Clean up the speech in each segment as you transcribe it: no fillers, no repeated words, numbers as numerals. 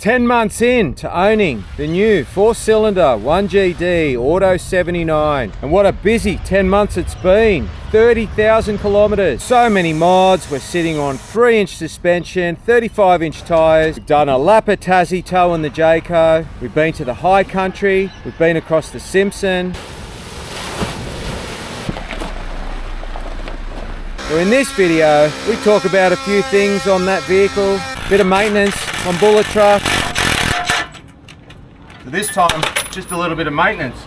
10 months in to owning the new 4-cylinder 1GD Auto 79, and what a busy 10 months it's been. 30,000 kilometers, so many mods. We're sitting on 3-inch suspension, 35-inch tires. We've done a lap of Tassie Tow in the Jayco. We've been to the high country. We've been across the Simpson. So in this video, we talk about a few things on that vehicle, bit of maintenance on bullet truck. So this time, just a little bit of maintenance.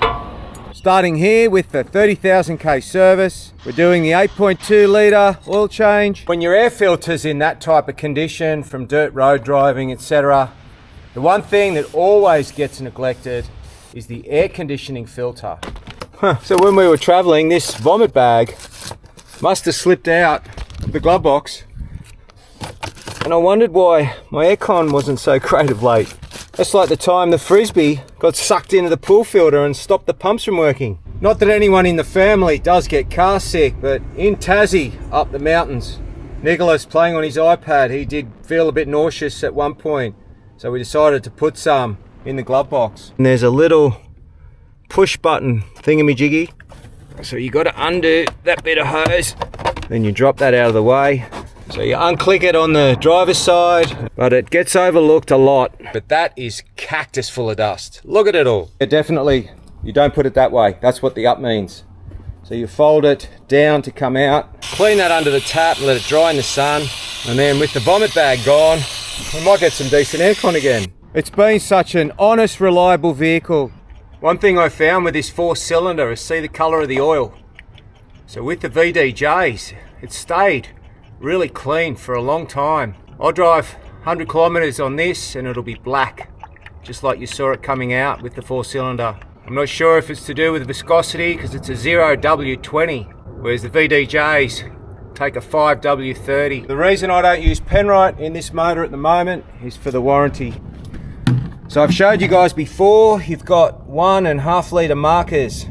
Starting here with the 30,000k service, we're doing the 8.2 litre oil change. When your air filter's in that type of condition from dirt road driving, etc., the one thing that always gets neglected is the air conditioning filter. So when we were traveling, this vomit bag must have slipped out of the glove box, and I wondered why my aircon wasn't so great of late. That's like the time the Frisbee got sucked into the pool filter and stopped the pumps from working. Not that anyone in the family does get car sick, but in Tassie, up the mountains, Nicholas playing on his iPad, he did feel a bit nauseous at one point, so we decided to put some in the glove box. And there's a little push button thingamajiggy. So you got to undo that bit of hose, then you drop that out of the way. So you unclick it on the driver's side, but it gets overlooked a lot. But that is cactus full of dust. Look at it all. Definitely, you don't put it that way. That's what the up means. So you fold it down to come out, clean that under the tap and let it dry in the sun. And then with the vomit bag gone, we might get some decent aircon again. It's been such an honest, reliable vehicle. One thing I found with this 4-cylinder is see the colour of the oil. So with the VDJs, it stayed really clean for a long time. I'll drive 100 kilometres on this and it'll be black, just like you saw it coming out with the 4-cylinder. I'm not sure if it's to do with viscosity because it's a 0W20, whereas the VDJs take a 5W30. The reason I don't use Penrite in this motor at the moment is for the warranty. So I've showed you guys before, you've got 1.5 litre markers.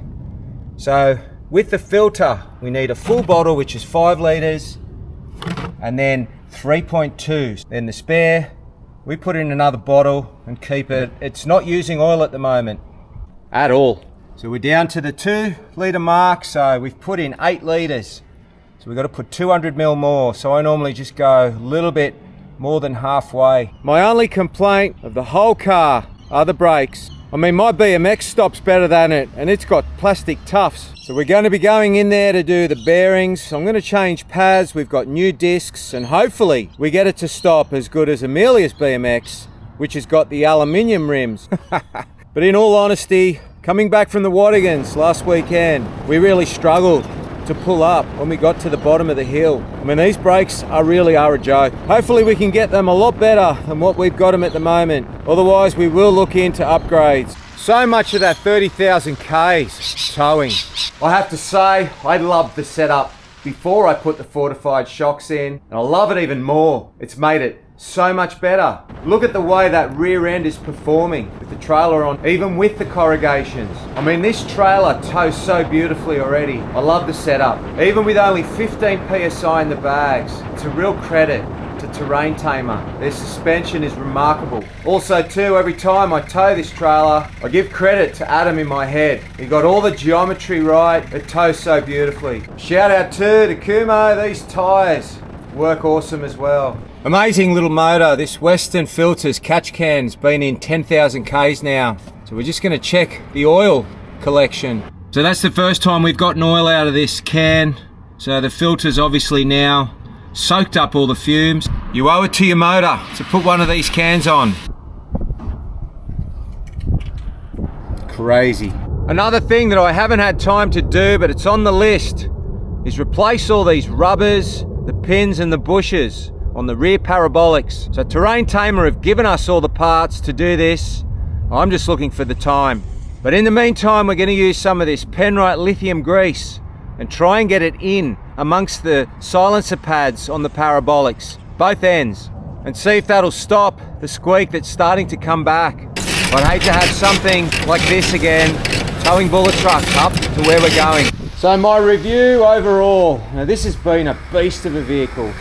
So with the filter, we need a full bottle, which is 5 litres, and then 3.2. Then the spare, we put in another bottle and keep it. It's not using oil at the moment, at all. So we're down to the 2 litre mark, so we've put in 8 litres. So we've got to put 200 ml more. So I normally just go a little bit more than halfway. My only complaint of the whole car are the brakes. I mean, my BMX stops better than it, and it's got plastic tufts. So we're going to be going in there to do the bearings. So I'm going to change pads. We've got new discs, and hopefully we get it to stop as good as Amelia's BMX, which has got the aluminium rims. But in all honesty, coming back from the Wattigans last weekend, we really struggled to pull up when we got to the bottom of the hill. I mean, these brakes really are a joke. Hopefully we can get them a lot better than what we've got them at the moment. Otherwise we will look into upgrades. So much of that 30,000 Ks towing. I have to say, I loved the setup before I put the fortified shocks in, and I love it even more. It's made it so much better. Look at the way that rear end is performing with the trailer on, even with the corrugations. I mean, this trailer tows so beautifully already. I love the setup. Even with only 15 PSI in the bags, it's a real credit to Terrain Tamer. Their suspension is remarkable. Also too, every time I tow this trailer, I give credit to Adam in my head. He got all the geometry right. It tows so beautifully. Shout out to Kumo, these tyres work awesome as well. Amazing little motor. This Western Filters catch can's been in 10,000 Ks now. So we're just going to check the oil collection. So that's the first time we've gotten oil out of this can. So the filter's obviously now soaked up all the fumes. You owe it to your motor to put one of these cans on. Crazy. Another thing that I haven't had time to do, but it's on the list, is replace all these rubbers, the pins and the bushes on the rear parabolics. So Terrain Tamer have given us all the parts to do this. I'm just looking for the time. But in the meantime, we're going to use some of this Penrite lithium grease and try and get it in amongst the silencer pads on the parabolics, both ends, and see if that'll stop the squeak that's starting to come back. I'd hate to have something like this again, towing bullet trucks up to where we're going. So my review overall, now this has been a beast of a vehicle.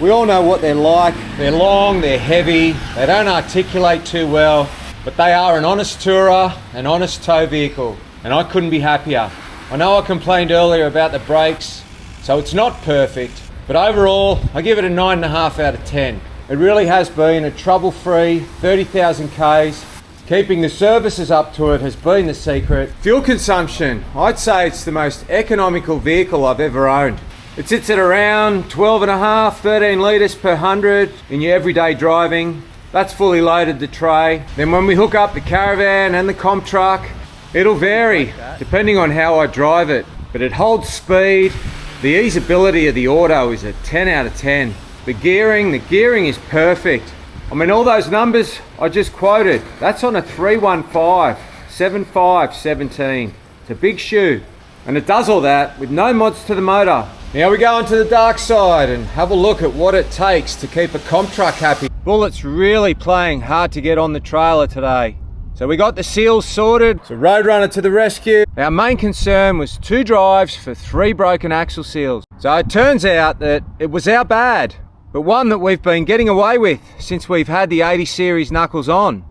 We all know what they're like. They're long, they're heavy, they don't articulate too well, but they are an honest tourer, an honest tow vehicle, and I couldn't be happier. I know I complained earlier about the brakes, so it's not perfect, but overall, I give it a 9.5 out of 10. It really has been a trouble-free 30,000 Ks. Keeping the services up to it has been the secret. Fuel consumption, I'd say it's the most economical vehicle I've ever owned. It sits at around 12.5, 13 litres per 100 in your everyday driving. That's fully loaded the tray. Then when we hook up the caravan and the comp truck, it'll vary depending on how I drive it, but it holds speed. The easeability of the auto is a 10 out of 10. The gearing is perfect. I mean, all those numbers I just quoted, that's on a 315, 75, 17. It's a big shoe. And it does all that with no mods to the motor. Now we go onto the dark side and have a look at what it takes to keep a comp truck happy. Bullet's really playing hard to get on the trailer today. So we got the seals sorted. So Roadrunner to the rescue. Our main concern was 2 drives for 3 broken axle seals. So it turns out that it was our bad, but one that we've been getting away with since we've had the 80 series knuckles on.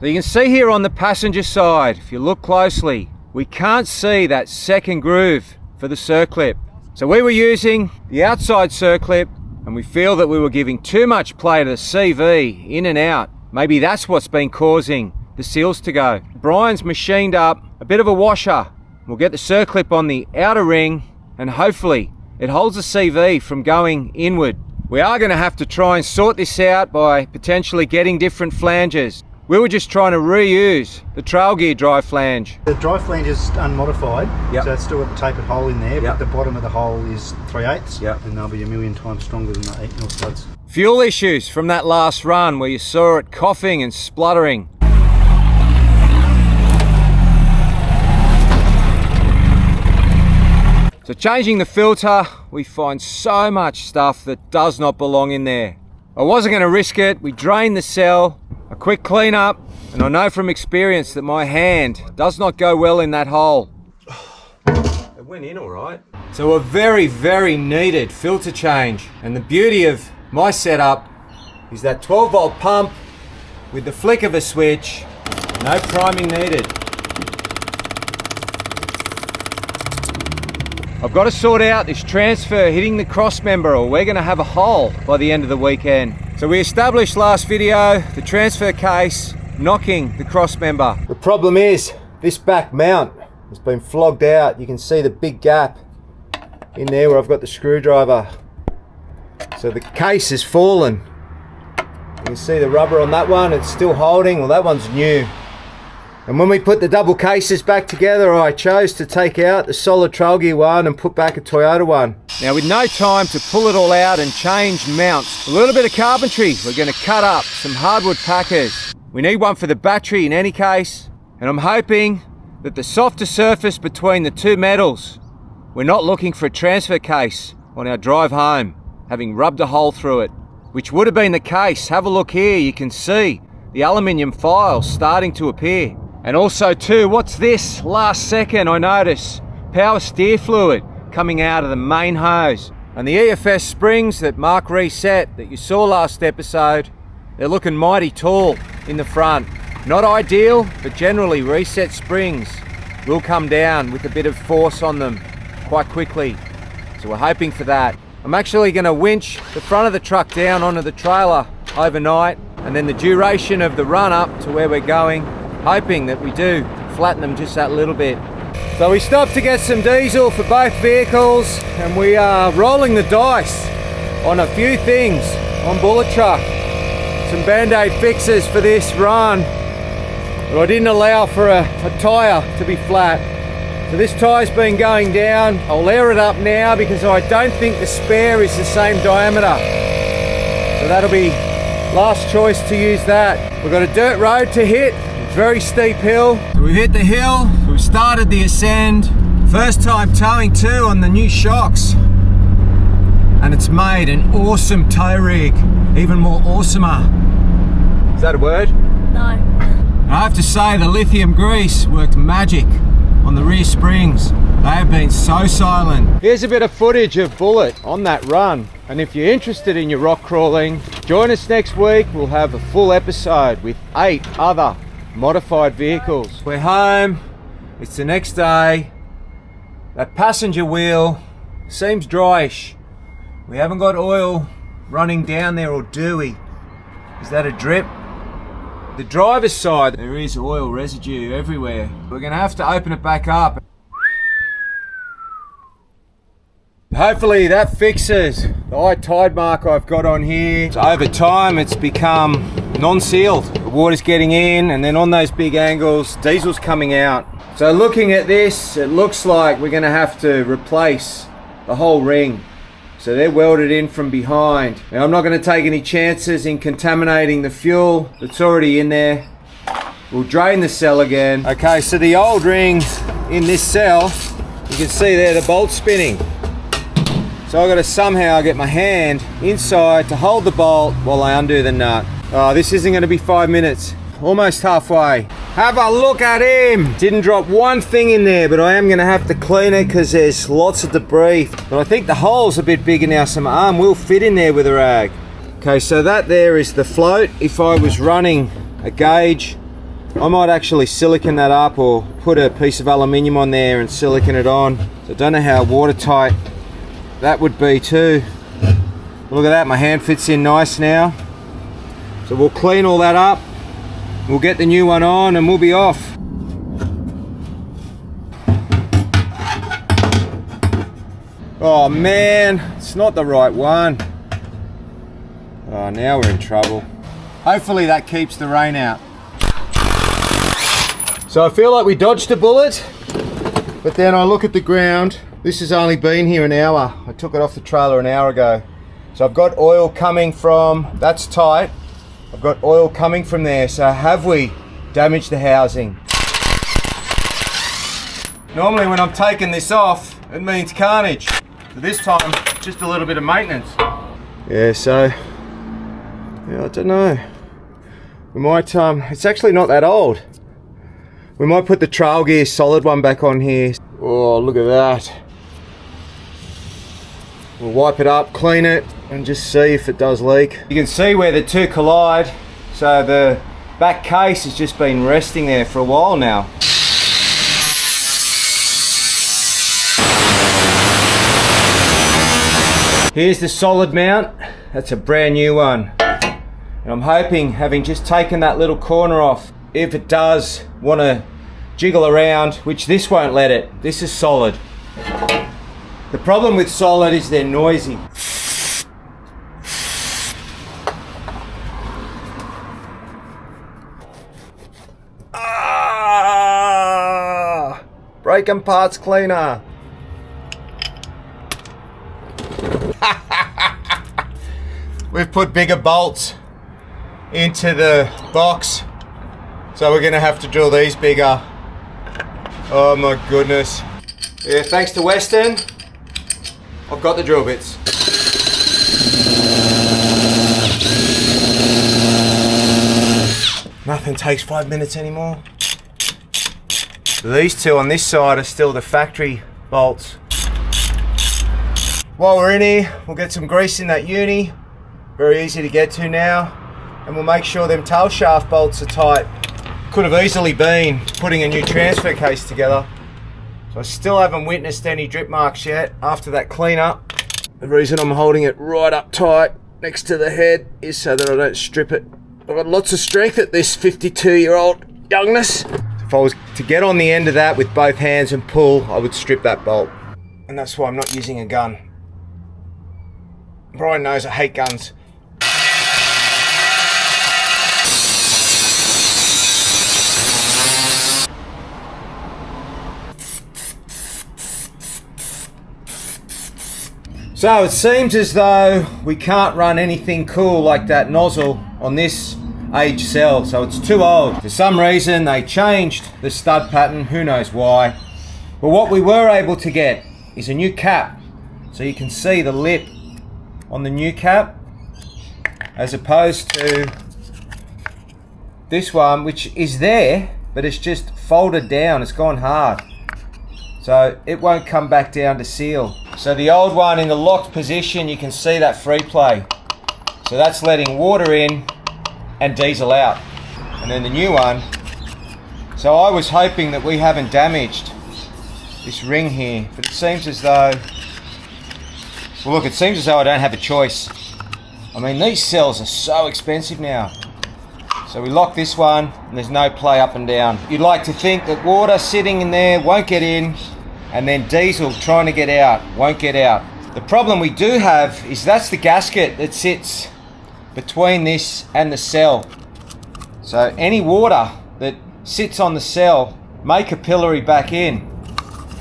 So you can see here on the passenger side, if you look closely, we can't see that second groove for the circlip. So we were using the outside circlip and we feel that we were giving too much play to the CV in and out. Maybe that's what's been causing the seals to go. Brian's machined up a bit of a washer. We'll get the circlip on the outer ring and hopefully it holds the CV from going inward. We are going to have to try and sort this out by potentially getting different flanges. We were just trying to reuse the trail gear drive flange. The drive flange is unmodified, yep. So it's still got the tapered hole in there, yep. But the bottom of the hole is 3/8, yep. And they'll be a million times stronger than the 8mm studs. Fuel issues from that last run where you saw it coughing and spluttering. So changing the filter, we find so much stuff that does not belong in there. I wasn't going to risk it. We drained the cell, a quick clean up, and I know from experience that my hand does not go well in that hole. It went in all right. So a very, very needed filter change. And the beauty of my setup is that 12 volt pump with the flick of a switch, no priming needed. I've got to sort out this transfer hitting the cross member or we're going to have a hole by the end of the weekend. So we established last video the transfer case knocking the cross member. The problem is this back mount has been flogged out. You can see the big gap in there where I've got the screwdriver. So the case has fallen. You can see the rubber on that one, it's still holding. Well, that one's new. And when we put the double cases back together, I chose to take out the solid trail gear one and put back a Toyota one. Now with no time to pull it all out and change mounts, a little bit of carpentry, we're going to cut up some hardwood packers. We need one for the battery in any case, and I'm hoping that the softer surface between the two metals, we're not looking for a transfer case on our drive home, having rubbed a hole through it, which would have been the case. Have a look here, you can see the aluminium files starting to appear. And also too, what's this? Last second I notice power steer fluid coming out of the main hose. And the EFS springs that Mark reset that you saw last episode, they're looking mighty tall in the front. Not ideal, but generally reset springs will come down with a bit of force on them quite quickly. So we're hoping for that. I'm actually going to winch the front of the truck down onto the trailer overnight, and then the duration of the run up to where we're going, hoping that we do flatten them just that little bit. So we stopped to get some diesel for both vehicles, and we are rolling the dice on a few things on Bullet Truck. Some band-aid fixes for this run, but I didn't allow for a tyre to be flat. So this tyre's been going down. I'll air it up now because I don't think the spare is the same diameter. So that'll be last choice to use that. We've got a dirt road to hit. Very steep hill. So we've hit the hill, we've started the ascend. First time towing too on the new shocks. And it's made an awesome tow rig, even more awesomer. Is that a word? No. I have to say the lithium grease worked magic on the rear springs. They have been so silent. Here's a bit of footage of Bullet on that run. And if you're interested in your rock crawling, join us next week. We'll have a full episode with 8 other modified vehicles. We're home. It's the next day. That passenger wheel seems dryish. We haven't got oil running down there, or do we? Is that a drip? The driver's side, there is oil residue everywhere. We're gonna have to open it back up. Hopefully that fixes the high tide mark I've got on here. So over time it's become non-sealed. The water's getting in, and then on those big angles, diesel's coming out. So looking at this, it looks like we're gonna have to replace the whole ring. So they're welded in from behind. Now I'm not gonna take any chances in contaminating the fuel that's already in there. We'll drain the cell again. Okay, so the old rings in this cell, you can see there the bolt's spinning. So I've got to somehow get my hand inside to hold the bolt while I undo the nut. Oh, this isn't going to be 5 minutes. Almost halfway. Have a look at him! Didn't drop one thing in there, but I am going to have to clean it because there's lots of debris. But I think the hole's a bit bigger now, so my arm will fit in there with a rag. Okay, so that there is the float. If I was running a gauge, I might actually silicone that up or put a piece of aluminium on there and silicone it on. So I don't know how watertight that would be too. Look at that, my hand fits in nice now. So we'll clean all that up, we'll get the new one on, and we'll be off. Oh man, it's not the right one. Oh, now we're in trouble. Hopefully that keeps the rain out. So I feel like we dodged a bullet, but then I look at the ground. This has only been here an hour. I took it off the trailer an hour ago. So I've got oil coming from, that's tight. I've got oil coming from there. So have we damaged the housing? Normally when I'm taking this off, it means carnage. But this time, just a little bit of maintenance. Yeah, so, yeah, I don't know. We might, it's actually not that old. We might put the trail gear solid one back on here. Oh, look at that. We'll wipe it up, clean it, and just see if it does leak. You can see where the two collide. So the back case has just been resting there for a while now. Here's the solid mount. That's a brand new one. And I'm hoping, having just taken that little corner off, if it does want to jiggle around, which this won't let it. This is solid. The problem with solid is they're noisy. Ah! Brake and parts cleaner. We've put bigger bolts into the box, so we're gonna have to drill these bigger. Oh my goodness. Yeah, thanks to Western, I've got the drill bits. Nothing takes 5 minutes anymore. These two on this side are still the factory bolts. While we're in here, we'll get some grease in that uni. Very easy to get to now. And we'll make sure them tail shaft bolts are tight. Could have easily been putting a new transfer case together. So I still haven't witnessed any drip marks yet after that cleanup. The reason I'm holding it right up tight next to the head is so that I don't strip it. I've got lots of strength at this 52-year-old youngness. If I was to get on the end of that with both hands and pull, I would strip that bolt. And that's why I'm not using a gun. Brian knows I hate guns. So it seems as though we can't run anything cool like that nozzle on this age cell, so it's too old. For some reason they changed the stud pattern, who knows why. But what we were able to get is a new cap. So you can see the lip on the new cap, as opposed to this one, which is there, but it's just folded down, it's gone hard. so it won't come back down to seal. So the old one in the locked position, you can see that free play. So that's letting water in and diesel out. And then the new one, so I was hoping that we haven't damaged this ring here, but it seems as though, well look, it seems as though I don't have a choice. I mean, these cells are so expensive now. So we lock this one and there's no play up and down. You'd like to think that water sitting in there won't get in, and then diesel trying to get out won't get out. The problem we do have is that's the gasket that sits between this and the cell. So any water that sits on the cell may capillary back in.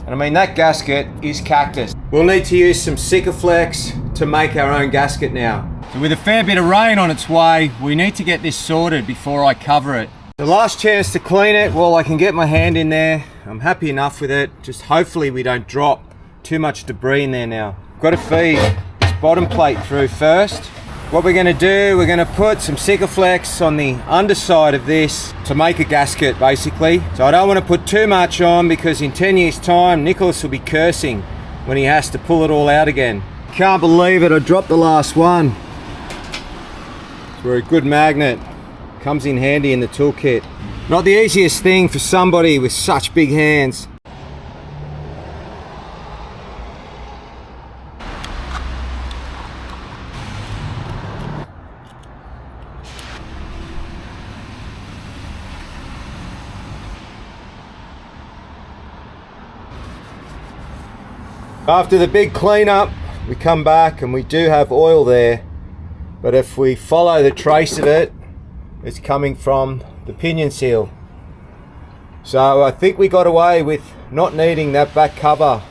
And I mean, that gasket is cactus. We'll need to use some Sikaflex to make our own gasket now. So with a fair bit of rain on its way, we need to get this sorted before I cover it. The last chance to clean it, well, I can get my hand in there. I'm happy enough with it. Just hopefully we don't drop too much debris in there now. Got to feed this bottom plate through first. What we're going to do, we're going to put some Sikaflex on the underside of this to make a gasket, basically. So I don't want to put too much on, because in 10 years time, Nicholas will be cursing when he has to pull it all out again. Can't believe it, I dropped the last one. We're a good magnet. Comes in handy in the toolkit. Not the easiest thing for somebody with such big hands. After the big cleanup, we come back and we do have oil there. But if we follow the trace of it, it's coming from the pinion seal. So I think we got away with not needing that back cover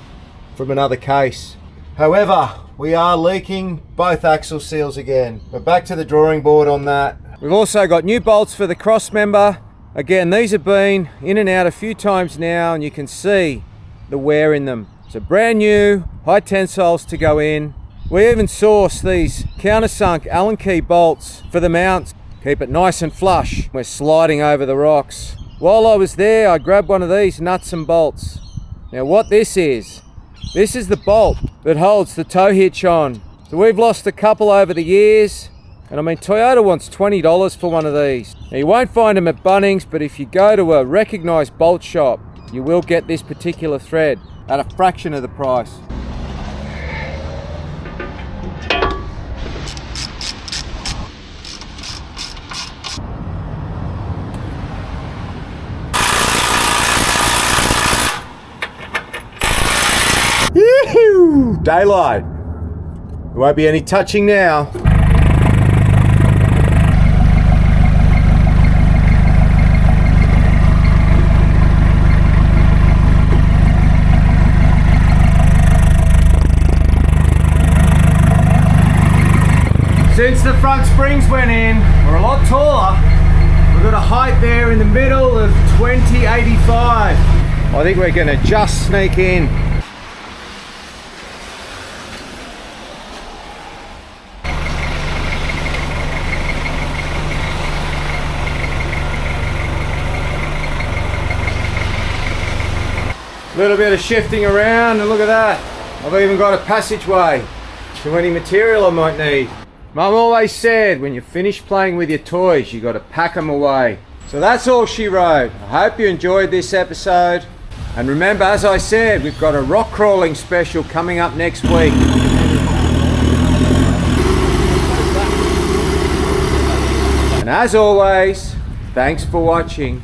from another case. However, we are leaking both axle seals again. We're back to the drawing board on that. We've also got new bolts for the cross member. Again, these have been in and out a few times now, and you can see the wear in them. So brand new, high tensiles to go in. We even sourced these countersunk Allen key bolts for the mounts. Keep it nice and flush. We're sliding over the rocks. While I was there, I grabbed one of these nuts and bolts. Now what this is the bolt that holds the tow hitch on. So we've lost a couple over the years, and I mean, Toyota wants $20 for one of these. Now you won't find them at Bunnings, but if you go to a recognised bolt shop, you will get this particular thread at a fraction of the price. Yee-hoo! Daylight. There won't be any touching now. Since the front springs went in, we're a lot taller. We've got a height there in the middle of 2085. I think we're gonna just sneak in. A little bit of shifting around, and look at that. I've even got a passageway to any material I might need. Mum always said, when you finish playing with your toys, you got to pack them away. So that's all she wrote. I hope you enjoyed this episode. And remember, as I said, we've got a rock crawling special coming up next week. And as always, thanks for watching.